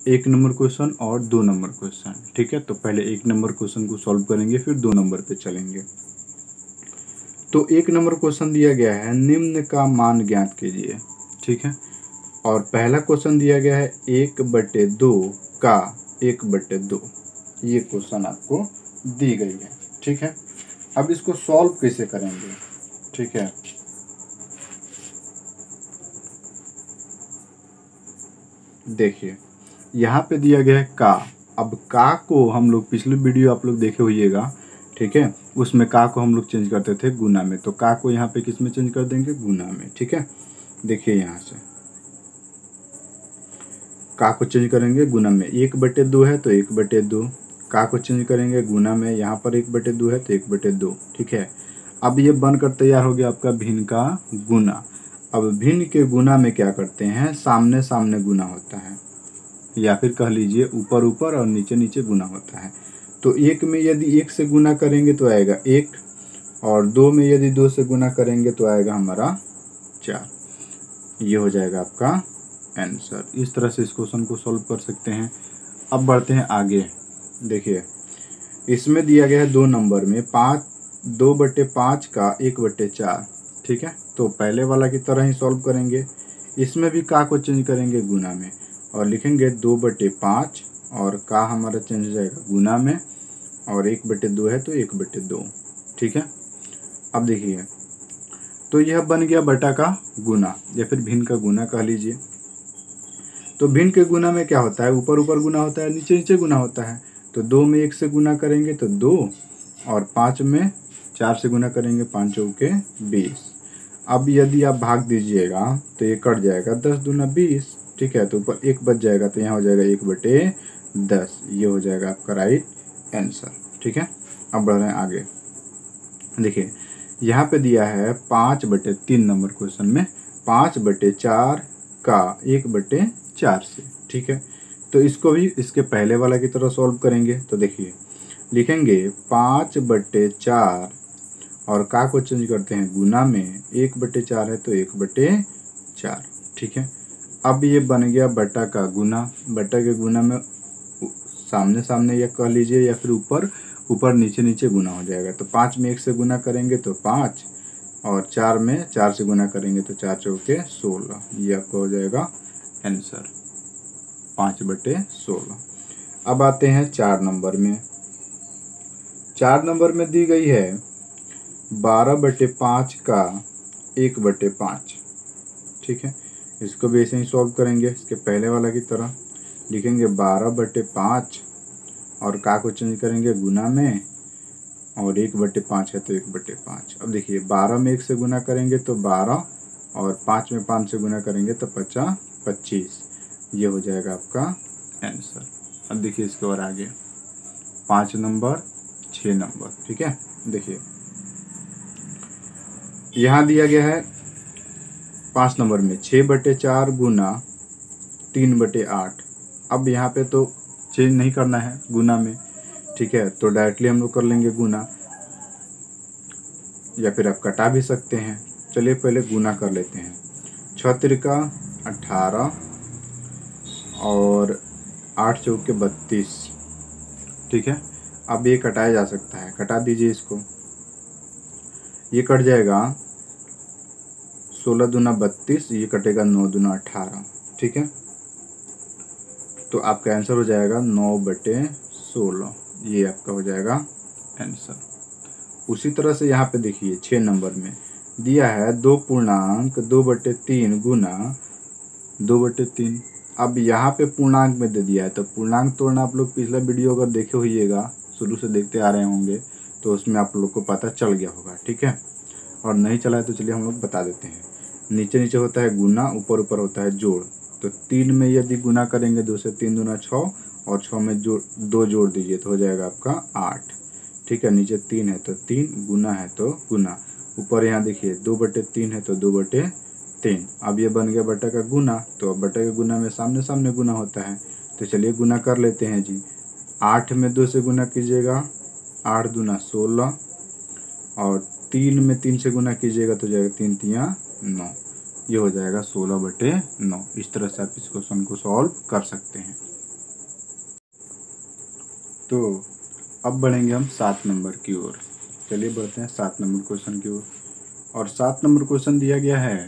1 number question और 2 number question. ठीक है, तो पहले 1 नंबर क्वेश्चन को सॉल्व करेंगे, फिर 2 नंबर पे चलेंगे। तो 1 नंबर क्वेश्चन दिया गया है निम्न का मान ज्ञात कीजिए। ठीक है, और पहला क्वेश्चन दिया गया है 1/2 का 1/2। ये क्वेश्चन आपको दी गई है। ठीक है, अब इसको सॉल्व कैसे करेंगे? ठीक है, देखिए यहाँ पे दिया गया है का। अब का को हम लोग पिछले वीडियो आप लोग देखे होइएगा, ठीक है, उसमें का को हम लोग चेंज करते थे गुना में। तो का को यहाँ पे किस में चेंज कर देंगे? गुना में। ठीक है, देखिए यहाँ से का को चेंज करेंगे गुना में। 1/2 है तो 1/2। का को चेंज करेंगे गुना में, यहाँ पर 1/2 है तो 1/2। ठीक है, अब ये बनकर तैयार हो गया आपका भिन्न का गुना। अब भिन्न के गुना में क्या करते हैं? सामने सामने गुना होता है, या फिर कह लीजिए ऊपर ऊपर और नीचे नीचे गुना होता है। तो 1 में यदि 1 से गुना करेंगे तो आएगा 1, और 2 में यदि 2 से गुना करेंगे तो आएगा हमारा 4। ये हो जाएगा आपका आंसर। इस तरह से इस क्वेश्चन को सॉल्व कर सकते हैं। अब बढ़ते हैं आगे। देखिए इसमें दिया गया है 2 नंबर में 2/5 का 1/4। ठीक है, तो पहले वाला की तरह ही सॉल्व करेंगे। इसमें भी का को चेंज करेंगे गुना में, और लिखेंगे 2/5, और का हमारा चेंज हो जाएगा गुना में, और 1/2 है तो 1/2। ठीक है, अब देखिए तो यह बन गया बटा का गुना, या फिर भिन्न का गुना कह लीजिए। तो भिन्न के गुना में क्या होता है? ऊपर ऊपर गुना होता है, नीचे नीचे गुना होता है। तो 2 में 1 से गुना करेंगे तो 2, और 5 में 4 से गुना करेंगे, 5 चौके 20। अब यदि आप भाग दीजिएगा तो ये कट जाएगा, 10 दूना 20। ठीक है, तो ऊपर 1 बच जाएगा, तो यहाँ हो जाएगा 1/10। ये हो जाएगा आपका राइट आंसर। ठीक है, अब बढ़ रहे हैं आगे। देखिए यहाँ पे दिया है 5/3 नंबर क्वेश्चन में 5/4 का 1/4 से। ठीक है, तो इसको भी इसके पहले वाला की तरह सॉल्व करेंगे। तो देखिए लिखेंगे 5/4, और का को चेंज करते हैं गुना में, 1/4 है तो 1/4। ठीक है, अब ये बन गया बटा का गुना। बटा के गुना में सामने सामने या कह लीजिए, या फिर ऊपर ऊपर नीचे नीचे गुना हो जाएगा। तो 5 में 1 से गुना करेंगे तो 5, और 4 में 4 से गुना करेंगे तो 4 चौके 16। ये आपका हो जाएगा आंसर 5/16। अब आते हैं 4 नंबर में। 4 नंबर में दी गई है 12/5 का 1/5। ठीक है, इसको भी ऐसे ही सॉल्व करेंगे इसके पहले वाला की तरह। लिखेंगे 12/5, और का को चेंज करेंगे गुना में, और 1/5 है तो 1/5। अब देखिए 12 में 1 से गुना करेंगे तो 12, और 5 में 5 से गुना करेंगे तो 25। ये हो जाएगा आपका आंसर। अब देखिए इसके और आगे 5 नंबर 6 नंबर। ठीक है, देखिए यहाँ दिया गया है 5 नंबर में 6/4 गुना 3/8। अब यहाँ पे तो चेंज नहीं करना है गुना में। ठीक है, तो डायरेक्टली हम लोग कर लेंगे गुना, या फिर आप कटा भी सकते हैं। चलिए पहले गुना कर लेते हैं। 6 तिरका 18, और 8 चौके 32। ठीक है, अब ये कटाया जा सकता है, कटा दीजिए इसको। ये कट जाएगा 16 दूना 32, ये कटेगा 9 दूना 18। ठीक है, तो आपका आंसर हो जाएगा 9/16। ये आपका हो जाएगा आंसर। उसी तरह से यहाँ पे देखिए 6 नंबर में दिया है 2.2/3 गुना 2/3। अब यहाँ पे पूर्णांक में दे दिया है, तो पूर्णांक तोड़ना आप लोग पिछला वीडियो अगर देखे होइएगा, शुरू से देखते आ रहे होंगे, तो उसमें आप लोग को पता चल गया होगा। ठीक है, और नहीं चला है तो चलिए हम लोग बता देते हैं। नीचे नीचे होता है गुना, ऊपर ऊपर होता है जोड़। तो 3 में यदि गुना करेंगे 2 से, 3 दूना 6, और 6 में 2 जोड़ दीजिए तो हो जाएगा आपका 8। ठीक है, नीचे 3 है तो 3, गुना है तो गुना, ऊपर यहाँ देखिए 2/3 है तो 2/3। अब ये बन गया बटा का गुना। तो अब बटा के गुना में सामने सामने गुना होता है, तो चलिए गुना कर लेते हैं जी। 8 में 2 से गुना कीजिएगा, 8 दूना 16, और 3 में 3 से गुना कीजिएगा तो जाएगा 3 तिया 9। ये हो जाएगा 16/9। इस तरह से आप इस क्वेश्चन को सॉल्व कर सकते हैं। तो अब बढ़ेंगे हम 7 नंबर की ओर। चलिए बढ़ते हैं 7 नंबर क्वेश्चन की ओर। और 7 नंबर क्वेश्चन दिया गया है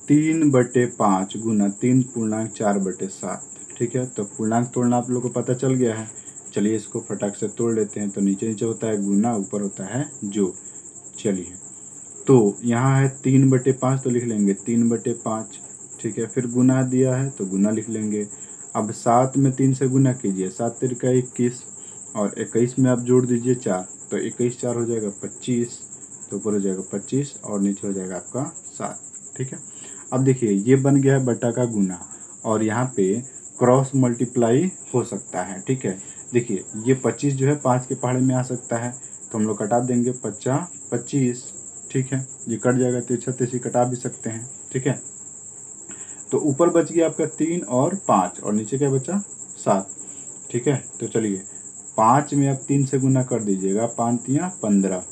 3/5 गुना 3.4/7। ठीक है, तो पूर्णांक तोड़ना आप लोग को पता चल गया है। चलिए इसको फटाक से तोड़ लेते हैं। तो नीचे नीचे होता है गुना, ऊपर होता है जो। चलिए, तो यहाँ है 3/5, तो लिख लेंगे 3/5। ठीक है, फिर गुना दिया है तो गुना लिख लेंगे। अब 7 में 3 से गुना कीजिए, 7 तिरका 21, और 21 में आप जोड़ दीजिए 4, तो 21 4 हो जाएगा 25, तो ऊपर हो जाएगा 25 और नीचे हो जाएगा आपका 7। ठीक है, अब देखिए ये बन गया है बटा का गुना, और यहाँ पे क्रॉस मल्टीप्लाई हो सकता है। ठीक है, देखिए ये 25 जो है 5 के पहाड़े में आ सकता है, तो हम लोग कटा देंगे 50 25। ठीक है, ये कट जाएगा, तिरछा तिरछी कटा भी सकते हैं। ठीक है, तो ऊपर बच गया आपका 3 और 5, और नीचे क्या बचा 7। ठीक है, तो चलिए 5 में आप 3 से गुना कर दीजिएगा, 5 या 15,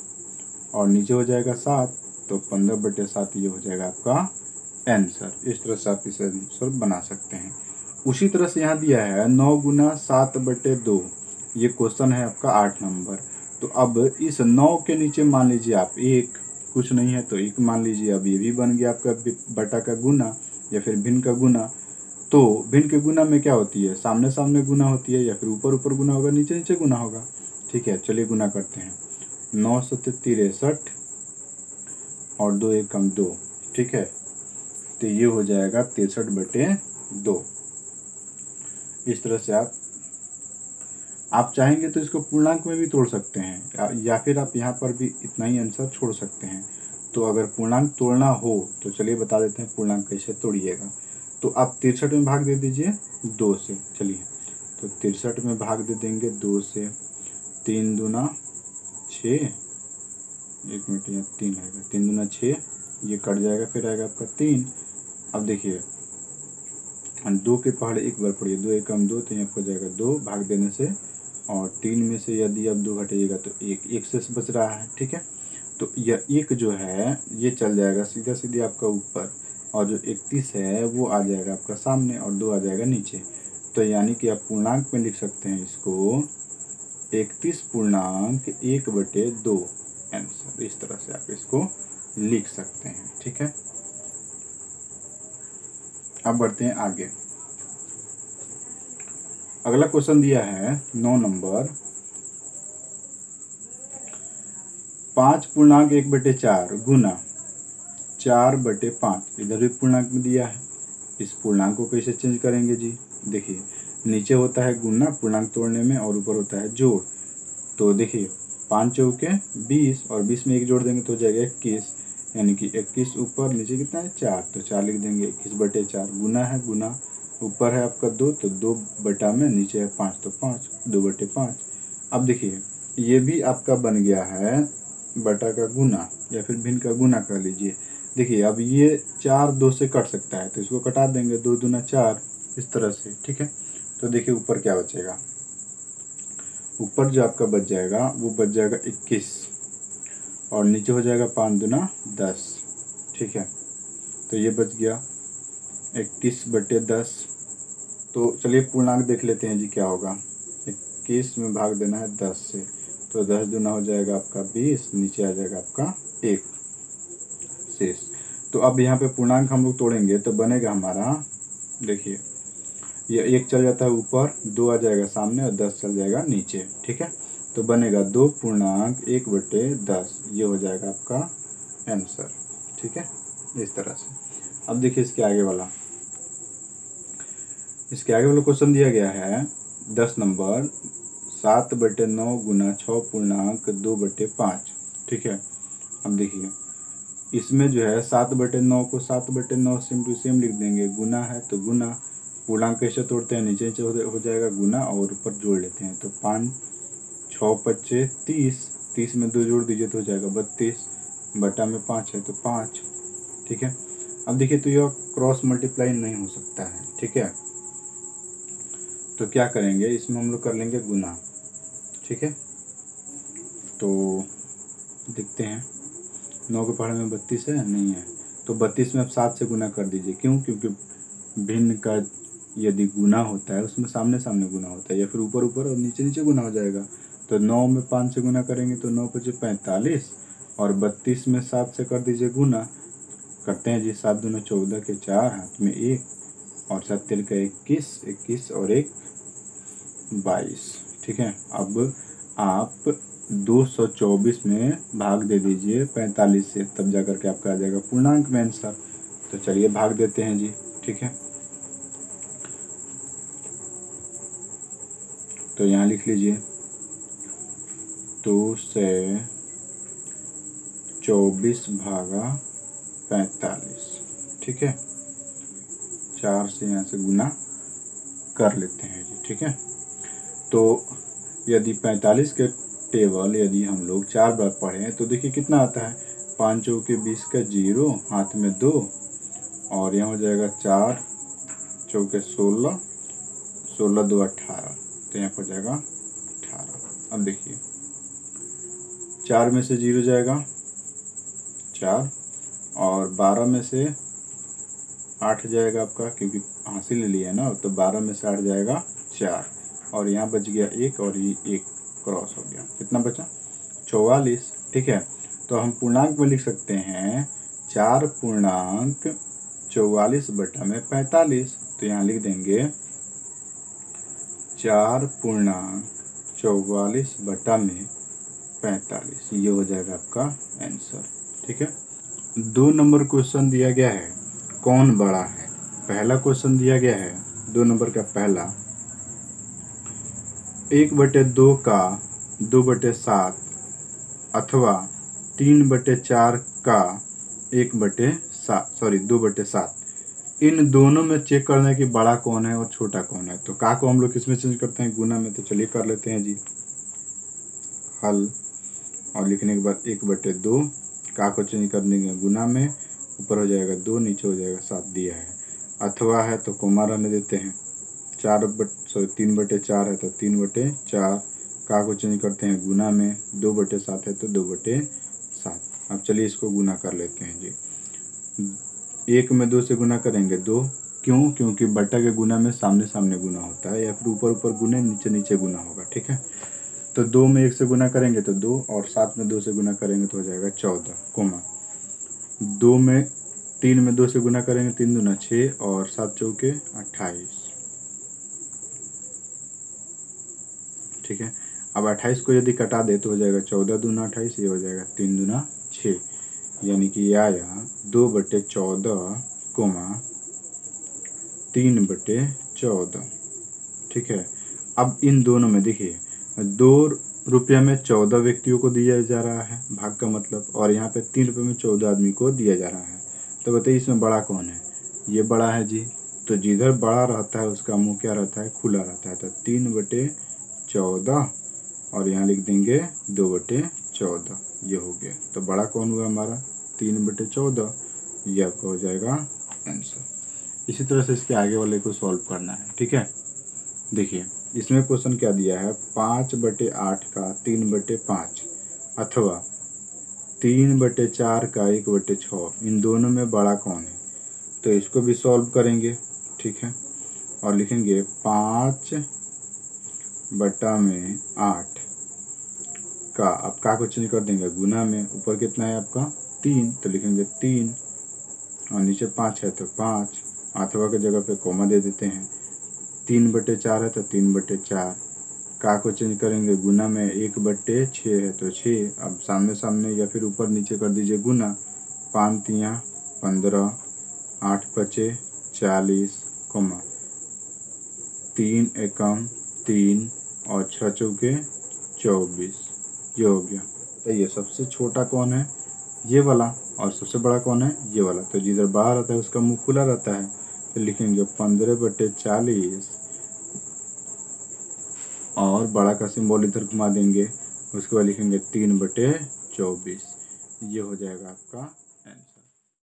और नीचे हो जाएगा 7, तो 15/7 ये हो जाएगा आपका आंसर। इस तरह से आप इसे आंसर बना सकते हैं। उसी तरह से यहाँ दिया है 9 गुना 7/2। ये क्वेश्चन है आपका 8 नंबर। तो अब इस 9 के नीचे मान लीजिए आप 1, कुछ नहीं है तो 1 मान लीजिए। अब ये भी बन गया आपका बटा का गुना या फिर भिन्न का गुना। तो भिन्न के गुना में क्या होती है, सामने सामने गुना होती है, या फिर ऊपर ऊपर गुना होगा, नीचे नीचे गुना होगा। ठीक है, चलिए गुना करते हैं। 9 7 63 और 2 एकम 2। ठीक है, तो ये हो जाएगा 63/2। इस तरह से आप चाहेंगे तो इसको पूर्णांक में भी तोड़ सकते हैं, या फिर आप यहाँ पर भी इतना ही आंसर छोड़ सकते हैं। तो अगर पूर्णांक तोड़ना हो तो चलिए बता देते हैं पूर्णांक कैसे तोड़िएगा। तो आप 63 में भाग दे दीजिए 2 से। चलिए, तो 63 में भाग दे देंगे 2 से। 3 दूना 6, 1 मिनट यहाँ 3 आएगा, 3 दूना 6, ये कट जाएगा, फिर आएगा आपका 3। अब देखिए 2 के पहाड़े एक बार पड़िए, 2 एकम 2, तो यहाँ हो जाएगा 2 भाग देने से, और 3 में से यदि आप 2 घटाइएगा तो 1 से बच रहा है। ठीक है, तो यह 1 जो है ये चल जाएगा सीधा सीधे आपका ऊपर, और जो 31 है वो आ जाएगा आपका सामने, और 2 आ जाएगा नीचे। तो यानी कि आप पूर्णांक में लिख सकते हैं इसको 31.1/2 आंसर। इस तरह से आप इसको लिख सकते हैं। ठीक है, अब बढ़ते हैं आगे। अगला क्वेश्चन दिया है 9 नंबर 5.1/4 गुना 4/5। इधर भी पूर्णांक में दिया है। इस पूर्णांक को कैसे चेंज करेंगे जी? देखिए नीचे होता है गुना पूर्णांक तोड़ने में, और ऊपर होता है जोड़। तो देखिए 5 चौके 20, और 20 में 1 जोड़ देंगे तो हो जाएगा 21, यानी कि 21 ऊपर, नीचे कितना है 4, तो 4 लिख देंगे। 21/4 गुना है, गुना ऊपर है आपका 2, तो 2 बटा में, नीचे है 5, तो 5 2/5। अब देखिए ये भी आपका बन गया है बटा का गुना, या फिर भिन्न का गुना कर लीजिए। देखिए अब ये 4 2 से कट सकता है, तो इसको कटा देंगे, 2 दूना 4, इस तरह से। ठीक है, तो देखिए ऊपर क्या बचेगा, ऊपर जो आपका बच जाएगा वो बच जाएगा 21, और नीचे हो जाएगा 5 दूना 10। ठीक है, तो ये बच गया 21/10। तो चलिए पूर्णांक देख लेते हैं जी क्या होगा। 21 में भाग देना है 10 से, तो 10 दूना हो जाएगा आपका 20, नीचे आ जाएगा आपका 1 शेष। तो अब यहाँ पे पूर्णांक हम लोग तोड़ेंगे तो बनेगा हमारा, देखिए ये 1 चल जाता है ऊपर, 2 आ जाएगा सामने, और 10 चल जाएगा नीचे। ठीक है, तो बनेगा 2.1/10, ये हो जाएगा आपका आंसर। ठीक है, इस तरह से। अब देखिए इसके आगे वाला क्वेश्चन दिया गया है 10 नंबर 7/9 गुना 6.2/5। ठीक है, अब देखिए इसमें जो है 7/9 को 7/9 सेम टू सेम लिख देंगे, गुना है तो गुना। पूर्णांक कैसे तोड़ते हैं, नीचे नीचे हो जाएगा गुना, और ऊपर जोड़ लेते हैं, तो 5 6 25 30, 30 में 2 जोड़ दीजिए तो हो जाएगा 32, बटा में 5 है तो 5। ठीक है, अब देखिए तो यह क्रॉस मल्टीप्लाई नहीं हो सकता है। ठीक है, तो क्या करेंगे, इसमें हम लोग कर लेंगे गुना। ठीक है, तो देखते हैं 9 के पहाड़े में 32 है, नहीं है, तो 32 में आप 7 से गुना कर दीजिए। क्यों? क्योंकि भिन्न का यदि गुना होता है उसमें सामने सामने गुना होता है या फिर ऊपर ऊपर और नीचे नीचे गुना हो जाएगा। तो 9 में 5 से गुना करेंगे तो 9 पचे 45 और 32 में 7 से कर दीजिए गुना। करते हैं जी, 7 दूना 14 के 4, हाथ में 1 और 7 तिल का 21, 21 और 1 22। ठीक है, अब आप 224 में भाग दे दीजिए 45 से, तब जा करके आपका आ जाएगा पूर्णांक में आंसर। तो चलिए भाग देते हैं जी। ठीक है, तो यहाँ लिख लीजिए 2 से 24 भागा 45। ठीक है, 4 से यहाँ से गुना कर लेते हैं जी। ठीक है, तो यदि 45 के टेबल यदि हम लोग 4 बार पढ़ें तो देखिए कितना आता है। 5 चौके 20 का 0, हाथ में 2 और यहाँ हो जाएगा 4 चौके 16, 16 2 18, तो यहाँ पर जाएगा 18। अब देखिए 4 में से 0 जाएगा 4 और 12 में से 8 जाएगा आपका, क्योंकि हासिल ले लिया है ना, तो 12 में से 8 जाएगा 4 और यहाँ बच गया 1 और ये 1 क्रॉस हो गया। कितना बचा? 44। ठीक है, तो हम पूर्णांक में लिख सकते हैं 4 पूर्णांक 44 बटा में 45। तो यहाँ लिख देंगे 4 पूर्णांक 44 बटा में 45, ये हो जाएगा आपका आंसर। ठीक है, 2 नंबर क्वेश्चन दिया गया है, कौन बड़ा है। पहला क्वेश्चन दिया गया है 2 नंबर का पहला, 1/2 का 2/7 अथवा 3/4 का 2/7, इन दोनों में चेक करना है कि बड़ा कौन है और छोटा कौन है। तो का को हम लोग किस में चेंज करते हैं? गुना में। तो चलिए कर लेते हैं जी हल, और लिखने के बाद 1/2 का को चेंज कर देंगे गुना में, ऊपर हो जाएगा 2, नीचे हो जाएगा 7 दिया है। अथवा है तो कोमा रहने देते हैं, 3/4 है तो 3/4, का को चेंज करते हैं गुना में, 2/7 है तो 2/7। अब चलिए इसको गुना कर लेते हैं जी। 1 में 2 से गुना करेंगे 2, क्यों? क्योंकि बटा के गुना में सामने सामने गुना होता है या फिर ऊपर ऊपर गुने नीचे नीचे गुना होगा। ठीक है, तो 2 में 1 से गुना करेंगे तो 2 और 7 में 2 से गुना करेंगे तो हो जाएगा 14, कोमा 3 में 2 से गुना करेंगे 3 दूना 6 और 7 चौके 28। ठीक है, अब 28 को यदि कटा दे तो हो जाएगा 14 दूना 28, ये हो जाएगा 3 दूना 6, यानी कि आया 2/14 कोमा 3/14। ठीक है, अब इन दोनों में देखिए 2 रुपया में 14 व्यक्तियों को दिया जा रहा है, भाग का मतलब, और यहाँ पे 3 रुपये में 14 आदमी को दिया जा रहा है। तो बताइए इसमें बड़ा कौन है? ये बड़ा है जी। तो जिधर बड़ा रहता है उसका मुंह क्या रहता है? खुला रहता है। तो 3/14 और यहाँ लिख देंगे 2/14, ये हो गया। तो बड़ा कौन हुआ हमारा? 3/14, ये आपका हो जाएगा आंसर। इसी तरह से इसके आगे वाले को सॉल्व करना है। ठीक है, देखिए इसमें क्वेश्चन क्या दिया है, 5/8 का 3/5 अथवा 3/4 का 1/6, इन दोनों में बड़ा कौन है? तो इसको भी सॉल्व करेंगे। ठीक है, और लिखेंगे 5/8 का, अब का को चेंज कर देंगे गुना में, ऊपर कितना है आपका 3, तो लिखेंगे 3 और नीचे 5 है तो 5, अथवा की जगह पे कोमा दे देते हैं। 3/4 है तो 3/4, का को चेंज करेंगे गुना में, 1/6 है तो 6, अब सामने सामने या फिर ऊपर नीचे कर दीजिए गुना, 5 तियाँ 15, 8 पचे 40, 3 एकम 3 और 6 चौके 24, ये हो गया। तो ये सबसे छोटा कौन है? ये वाला। और सबसे बड़ा कौन है? ये वाला। तो जिधर बड़ा रहता है उसका मुंह खुला रहता है, तो लिखेंगे 15/40 और बड़ा का सिंबल इधर घुमा देंगे, उसके बाद लिखेंगे 3/24, ये हो जाएगा आपका